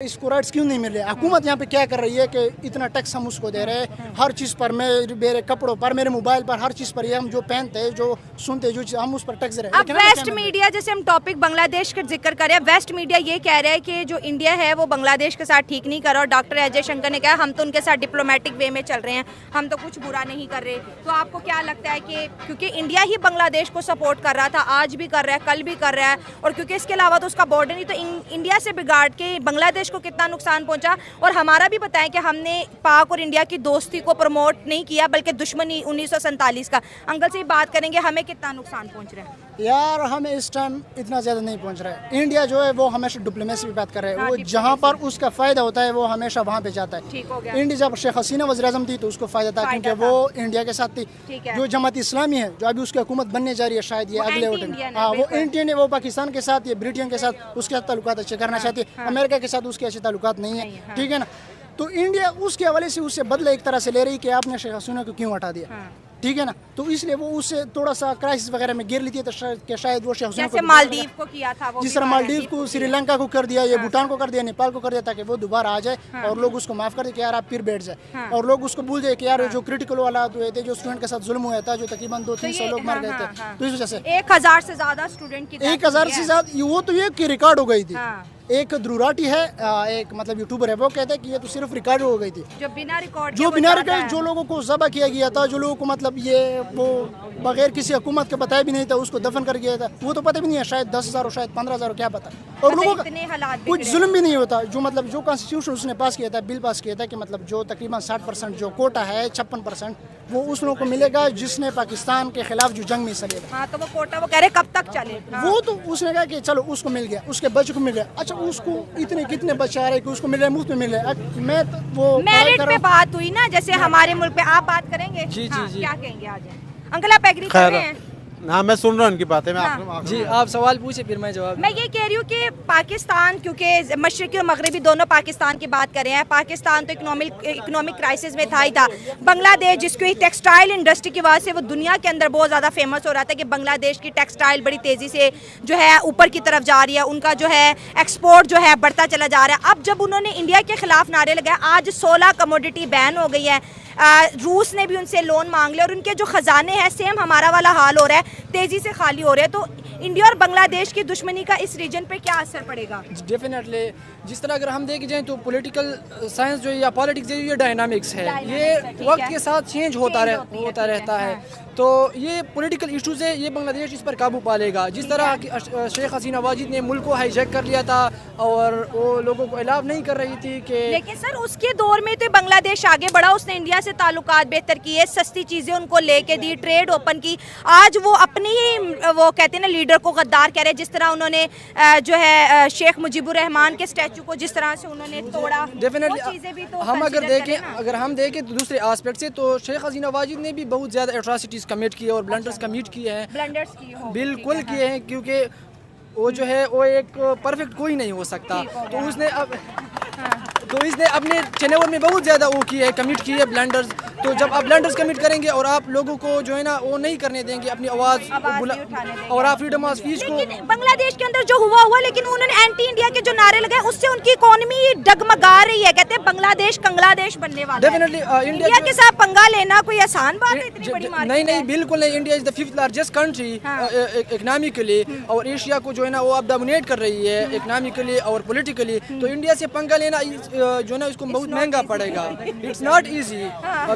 इसको राइट्स क्यों नहीं मिल रहे? हुकूमत यहाँ पे क्या कर रही है कि इतना टैक्स हम उसको दे रहे हैं, हर चीज़ पर, मेरे कपड़ों पर, मेरे मोबाइल पर, हर चीज़ पर, ये हम जो पहनते हैं, जो सुनते हैं, जो चीज़ हम उस पर टैक्स दे रहे हैं। अब वेस्ट मीडिया, जैसे हम टॉपिक बांग्लादेश का जिक्र कर रहे हैं, वेस्ट मीडिया ये कह रहा है कि जो इंडिया है वो बांग्लादेश के साथ ठीक नहीं कर रहा, और डॉक्टर अजय शंकर ने कहा हम तो उनके साथ डिप्लोमेटिक वे में चल रहे हैं, हम तो कुछ बुरा नहीं कर रहे। तो आपको क्या लगता है कि क्योंकि इंडिया ही बांग्लादेश को सपोर्ट कर रहा था, आज भी कर रहा है, कल भी कर रहा है, और क्योंकि इसके अलावा तो उसका बॉर्डर नहीं, तो इंडिया से बिगाड़ के बांग्लादेश को कितना नुकसान पहुंचा? और हमारा भी बताएं कि हमने पाक और इंडिया की दोस्ती को प्रमोट नहीं किया बल्कि दुश्मनी 1947 का। अंकल से ही बात करेंगे, हमें कितना नुकसान पहुंच रहा है? यार हमें इस टाइम इतना ज़्यादा नहीं पहुंच रहा है। इंडिया जो है वो हमेशा डिप्लोमेसी की बात कर रहे हैं, वो जहाँ पर उसका फ़ायदा होता है वो हमेशा वहाँ पे जाता है। ठीक हो गया। इंडिया जब शेख हसीना वज़ीर-ए-आज़म थी तो उसको फ़ायदा था क्योंकि वो इंडिया के साथ थी। जो जमात इस्लामी है जो अभी उसकी हुकूमत बनने जा रही है, शायद ये अगले वोट में, हाँ वो इंडियन है, वो पाकिस्तान के साथ, ये ब्रिटेन के साथ उसके ताल्लुकात अच्छे करना चाहती है, अमेरिका के साथ उसके अच्छे ताल्लुकात नहीं है, ठीक है ना। तो इंडिया उसके हवाले से उससे बदला एक तरह से ले रही कि आपने शेख हसीना को क्यों हटा दिया, ठीक है ना। तो इसलिए वो उससे थोड़ा सा क्राइसिस वगैरह में गिर लेती है, तो शायद वो शेख हसीना को, मालदीव को किया था वो, जिस तरह मालदीव को, श्रीलंका को कर दिया, ये भूटान को कर दिया, नेपाल को कर दिया, ताकि वो दोबारा आ जाए और लोग उसको माफ कर दे कि यार आप फिर बैठ जाए, और लोग उसको भूल जाए कि यार जो क्रिटिकल हालात हुए थे, जो स्टूडेंट के साथ जुल्म हुआ था, जो तकरीबन 200-300 लोग मर गए थे, तो इस वजह से 1000 से ज्यादा स्टूडेंट की 1000 से ज्यादा, वो तो ये की रिकॉर्ड हो गई थी। एक ध्रुराटी है, एक मतलब यूट्यूबर है, वो कहते हैं कि ये तो सिर्फ रिकॉर्ड हो गई थी, जो बिना रिकॉर्ड जो लोगों को ज़बह किया गया था, जो लोगों को मतलब ये वो बगैर किसी हुकूमत के बताया भी नहीं था, उसको दफन कर गया था, वो तो पता भी नहीं है, शायद 10,000 और शायद 15,000, क्या पता। और लोगों का कुछ जुल्म भी नहीं होता, जो मतलब जो कॉन्स्टिट्यूशन उसने पास किया था, बिल पास किया था कि मतलब जो तकरीबन 60% जो कोटा है, 56% वो उस लोगों को मिलेगा जिसने पाकिस्तान के खिलाफ जो जंग में हिस्सा लिया था। तो वो कोटा वो कह रहे कब तक चले, वो तो उसने कहा कि चलो उसको मिल गया, उसके बच्चे को मिल गया। अच्छा उसको इतने कितने बच्चे आ रहे कि उसको मिल रहा है, मुफ्त में मिल रहा है। मैं तो वो मेरिट पे बात हुई ना, जैसे हमारे मुल्क पे आप बात करेंगे, जी जी जी क्या कहेंगे आज? अंकल आप एग्री कर रहे हैं? हाँ मैं सुन रहा हूँ उनकी बातें, मैं जी आप सवाल पूछे फिर मैं जवाब। मैं ये कह रही हूँ कि पाकिस्तान, क्योंकि मशरक़ी और मगरबी दोनों पाकिस्तान की बात कर रहे हैं, पाकिस्तान तो इकोनॉमिक क्राइसिस में था ही था। बांग्लादेश जिसको टेक्सटाइल इंडस्ट्री की वजह से वो दुनिया के अंदर बहुत ज़्यादा फेमस हो रहा था कि बांग्लादेश की टेक्सटाइल बड़ी तेज़ी से जो है ऊपर की तरफ जा रही है, उनका जो है एक्सपोर्ट जो है बढ़ता चला जा रहा है। अब जब उन्होंने इंडिया के खिलाफ नारे लगाए, आज 16 कमोडिटी बैन हो गई है, रूस ने भी उनसे लोन मांग लिया, और उनके जो खजाने हैं सेम हमारा वाला हाल हो रहा है, तेज़ी से खाली हो रहे हैं। तो इंडिया और बांग्लादेश की दुश्मनी का इस रीजन पे क्या असर पड़ेगा? डेफिनेटली जिस तरह अगर हम देखे जाएं तो पॉलिटिकल साइंस जो या पॉलिटिक्स ये डायनामिक्स है, ये वक्त के साथ चेंज होता रहता है। तो ये पॉलिटिकल इश्यूज है, ये बांग्लादेश इस पर काबू पा लेगा। जिस तरह कि शेख हसीना वाजिद ने मुल्क को हाईजैक कर लिया था और वो लोगों को अलाउ नहीं कर रही थी कि, लेकिन सर उसके दौर में तो बांग्लादेश आगे बढ़ा, उसने इंडिया से ताल्लुकात बेहतर किए, सस्ती चीज़ें उनको लेके दी, ट्रेड ओपन की। आज वो अपनी ही वो कहते हैं ना लीडर को गद्दार कह रहे हैं, जिस तरह उन्होंने जो है शेख मुजीबुर रहमान के स्टैचू को जिस तरह से उन्होंने तोड़ा। डेफिनेटली हम अगर हम देखें तो दूसरे एस्पेक्ट से तो शेख हसीना वाजिद ने भी बहुत ज़्यादा एट्रॉसिटीज़ कमिट किए और ब्लंडर्स कमिट किए हैं, बिल्कुल किए हैं, क्योंकि वो जो है वो एक परफेक्ट कोई नहीं हो सकता। तो इसने अपने चैनल में बहुत ज़्यादा वो की है, कमिट की है ब्लंडर्स। तो जब आप ब्लंडर्स कमिट करेंगे और आप लोगों को जो है ना वो नहीं करने देंगे अपनी आवाज़ और आप फ्रीडम ऑफ स्पीच को, बांग्लादेश के अंदर जो हुआ लेकिन उन्होंने एंटी इंडिया के जो नारे लगाए उससे उनकी इकोनॉमी डगमगा रही है। कहते हैं बांग्लादेश कंग्लादेश बनने वाला है। डेफिनेटली इंडिया के साथ पंगा लेना कोई आसान बात है? इतनी बड़ी मार्केट नहीं बिल्कुल नहीं। India is the 5th largest country economically, और एशिया को जो है ना वो अब डोमिनेट कर रही है इकोनॉमिकली और पॉलिटिकली। तो इंडिया से पंगा लेना जो है ना उसको बहुत महंगा पड़ेगा। इट्स नॉट इजी,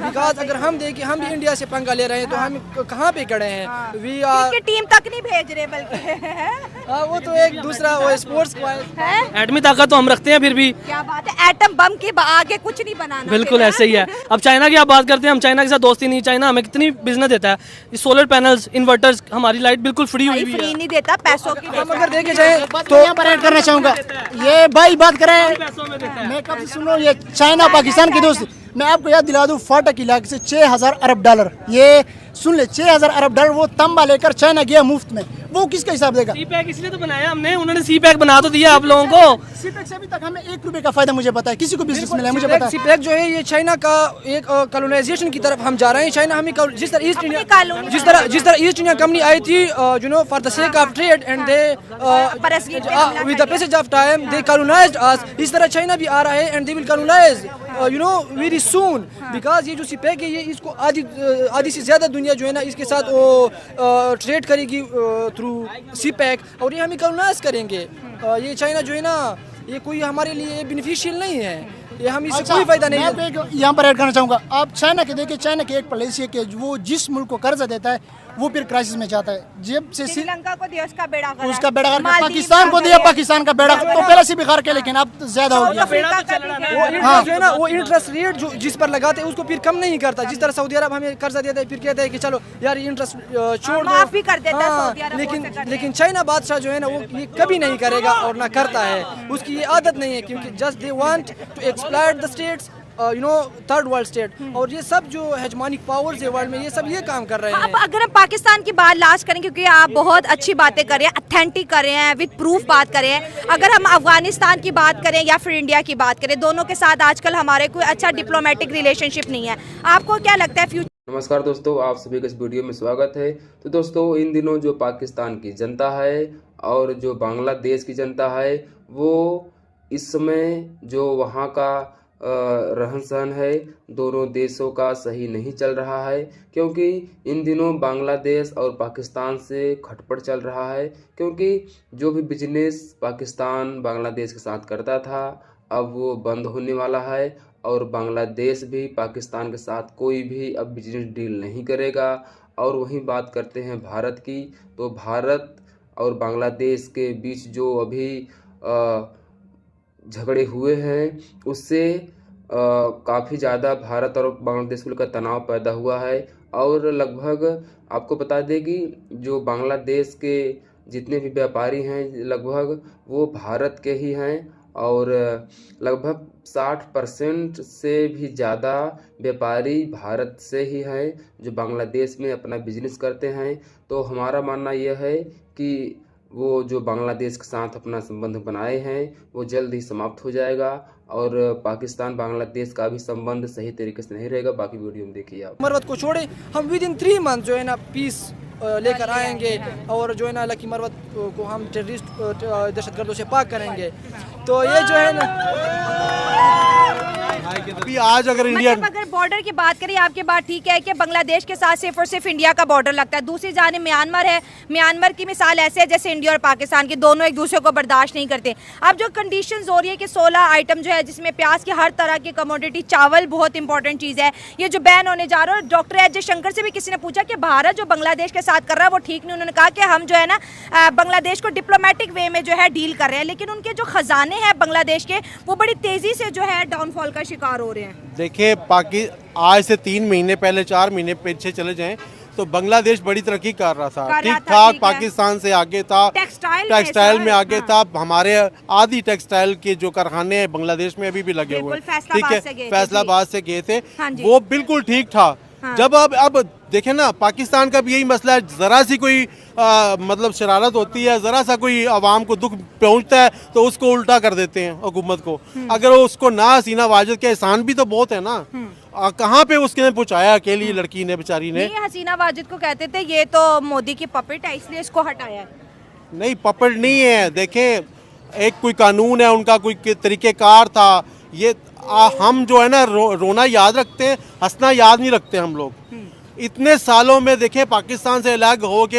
बिकॉज अगर हम देखें हम भी इंडिया से पंगा ले रहे हैं तो हम कहाँ पे खड़े हैं? वी आर टीम तक नहीं भेज रहे बल्कि वो तो एक दूसरा वो स्पोर्ट्स को है। एटमी ताकत तो हम रखते हैं, फिर भी क्या बात है, एटम बम के आगे कुछ नहीं बनाना। बिल्कुल ऐसे ही है। अब चाइना की आप बात करते हैं, हम चाइना के साथ दोस्ती नहीं, चाइना हमें कितनी बिजनेस देता है, सोलर पैनल्स, इन्वर्टर्स, हमारी लाइट बिल्कुल फ्री हुई है। फ्री नहीं देता, पैसों की। हम अगर देखे जाए तो यहाँ पर ऐड करना चाहूँगा, ये भाई बात करें, मैं कब से सुन रहा हूँ ये चाइना पाकिस्तान की दोस्ती। मैं आपको याद दिला दूँ, फाटक इलाके से $6,000 अरब, ये सुन ले, $6,000 अरब वो तंबा लेकर चाइना गया मुफ्त में, वो किसका हिसाब देगा? सी पैक इसलिए तो बनाया हमने, उन्होंने सी पैक बना तो दिया आप लोगों को। सी पैक से अभी तक हमें 1 रुपए का फायदा मुझे पता है, किसी को बिजनेस मिला है मुझे पता है। सी पैक जो है ये चाइना का एक कॉलोनाइजेशन की तरफ हम जा रहे हैं। चाइना हमें जिस तरह ईस्ट ईस्ट इंडिया कंपनी आई थी you know for the sake of trade and they with the passage of time they colonized us, इस तरह चाइना भी आ रहा है and they will colonize you know very soon, because ये जो सी पैक है ये इसको आधी से ज़्यादा दुनिया जो है ना इसके साथ वो ट्रेड करेगी थ्रू सी पैक, और ये हमें कॉलोनाइज करेंगे। ये चाइना जो है ना ये कोई हमारे लिए बेनिफिशियल नहीं है, ये हम इससे कोई फायदा नहीं है। मैं यहाँ पर ऐड करना चाहूँगा, आप चाइना के देखिए, चाइना की एक पॉलिसी है कि वो जिस मुल्क को कर्जा देता है वो फिर क्राइसिस में जाता है। जब से श्रीलंका को दिया उसका बेड़ा गर्क, उसका बेड़ा गर्क, पाकिस्तान को दिया पाकिस्तान का बेड़ा, तो पहले से भी गर्क है लेकिन अब ज्यादा हो गया। वो जो है ना वो इंटरेस्ट रेट जो जिस पर लगाते हैं उसको फिर कम नहीं करता, जिस तरह सऊदी अरब हमें कर्जा देता है फिर कहता है कि चलो यार ये इंटरेस्ट छोड़ दो, माफ भी कर देता है सऊदी अरब। लेकिन चाइना बादशाह जो है ना वो ये कभी नहीं करेगा और ना करता है, उसकी ये आदत नहीं है, क्योंकि just they want to exploit the states you know third world state, और ये सब जो हेजमोनिक पावर्स है वर्ल्ड में ये सब ये काम कर रहे हैं। अब अगर हम पाकिस्तान की बात लास्ट करें, क्योंकि आप बहुत अच्छी बातें कर रहे हैं, ऑथेंटिक कर रहे हैं, विद प्रूफ बात कर रहे हैं, अगर हम अफगानिस्तान की बात करें या फिर इंडिया की बात करें, दोनों के साथ आजकल हमारे कोई अच्छा डिप्लोमेटिक रिलेशनशिप नहीं है, आपको क्या लगता है फ्यूचर? नमस्कार दोस्तों, आप सभी का इस वीडियो में स्वागत है। तो दोस्तों इन दिनों जो पाकिस्तान की जनता है और जो बांग्लादेश की जनता है वो इस समय जो वहाँ का रहन सहन है दोनों देशों का सही नहीं चल रहा है, क्योंकि इन दिनों बांग्लादेश और पाकिस्तान से खटपट चल रहा है, क्योंकि जो भी बिजनेस पाकिस्तान बांग्लादेश के साथ करता था अब वो बंद होने वाला है, और बांग्लादेश भी पाकिस्तान के साथ कोई भी अब बिजनेस डील नहीं करेगा। और वहीं बात करते हैं भारत की, तो भारत और बांग्लादेश के बीच जो अभी झगड़े हुए हैं उससे काफ़ी ज़्यादा भारत और बांग्लादेश को लेकर तनाव पैदा हुआ है। और लगभग आपको बता दें कि जो बांग्लादेश के जितने भी व्यापारी हैं लगभग वो भारत के ही हैं, और लगभग 60% से भी ज़्यादा व्यापारी भारत से ही हैं जो बांग्लादेश में अपना बिजनेस करते हैं। तो हमारा मानना यह है कि वो जो बांग्लादेश के साथ अपना संबंध बनाए हैं वो जल्द ही समाप्त हो जाएगा, और पाकिस्तान बांग्लादेश का भी संबंध सही तरीके से नहीं रहेगा। बाकी वीडियो में देखिए आप। मरवत को छोड़े हम विद इन 3 मंथ जो है ना पीस लेकर आएंगे, और जो है ना लकी मरवत को हम टेररिस्ट दहशतगर्दों से पाक करेंगे। तो ये जो है ना अभी आज अगर इंडिया मतलब अगर बॉर्डर की बात करें, आपकी बात ठीक है कि बांग्लादेश के साथ सिर्फ और सिर्फ इंडिया का बॉर्डर लगता है, दूसरी जानिब म्यांमार है, म्यांमार की मिसाल ऐसे है जैसे इंडिया और पाकिस्तान की दोनों एक दूसरे को बर्दाश्त नहीं करते। अब जो कंडीशंस हो रही है कि 16 आइटम जो है जिसमें प्याज की हर तरह की कमोडिटी, चावल बहुत इंपॉर्टेंट चीज़ है, ये जो बैन होने जा रहा है। डॉक्टर एस जयशंकर से भी किसी ने पूछा कि भारत जो बांग्लादेश के साथ कर रहा है वो ठीक नहीं, उन्होंने कहा कि हम जो है ना बांग्लादेश को डिप्लोमेटिक वे में जो है डील कर रहे हैं, लेकिन उनके जो खजाने हैं बांग्लादेश के वो बड़ी तेज़ी से जो है डाउनफॉल का शिकार हो रहे हैं। देखिए आज से 3 महीने पहले 4 महीने पीछे चले जाएं तो बांग्लादेश बड़ी तरक्की कर रहा था, ठीक ठाक, पाकिस्तान से आगे था, टेक्सटाइल में आगे था। हमारे आधी टेक्सटाइल के जो कारखाने हैं बांग्लादेश में अभी भी लगे हुए, ठीक है, फैसलाबाद से गए थे, वो बिल्कुल ठीक था। जब अब देखें ना पाकिस्तान का भी यही मसला है, ज़रा सी कोई मतलब शरारत होती है, ज़रा सा कोई आवाम को दुख पहुंचता है तो उसको उल्टा कर देते हैं हुकूमत को। अगर उसको ना हसीना वाजिद के एहसान भी तो बहुत है ना, कहाँ पे उसने पहुँचाया अकेली लड़की ने बेचारी ने। हसीना वाजिद को कहते थे ये तो मोदी की पपेट है इसलिए इसको हटाया। नहीं, पपेट नहीं है, देखें एक कोई कानून है, उनका कोई तरीक़ेकार था। ये हम जो है ना रोना याद रखते हैं, हंसना याद नहीं रखते हम लोग। इतने सालों में देखें पाकिस्तान से अलग हो के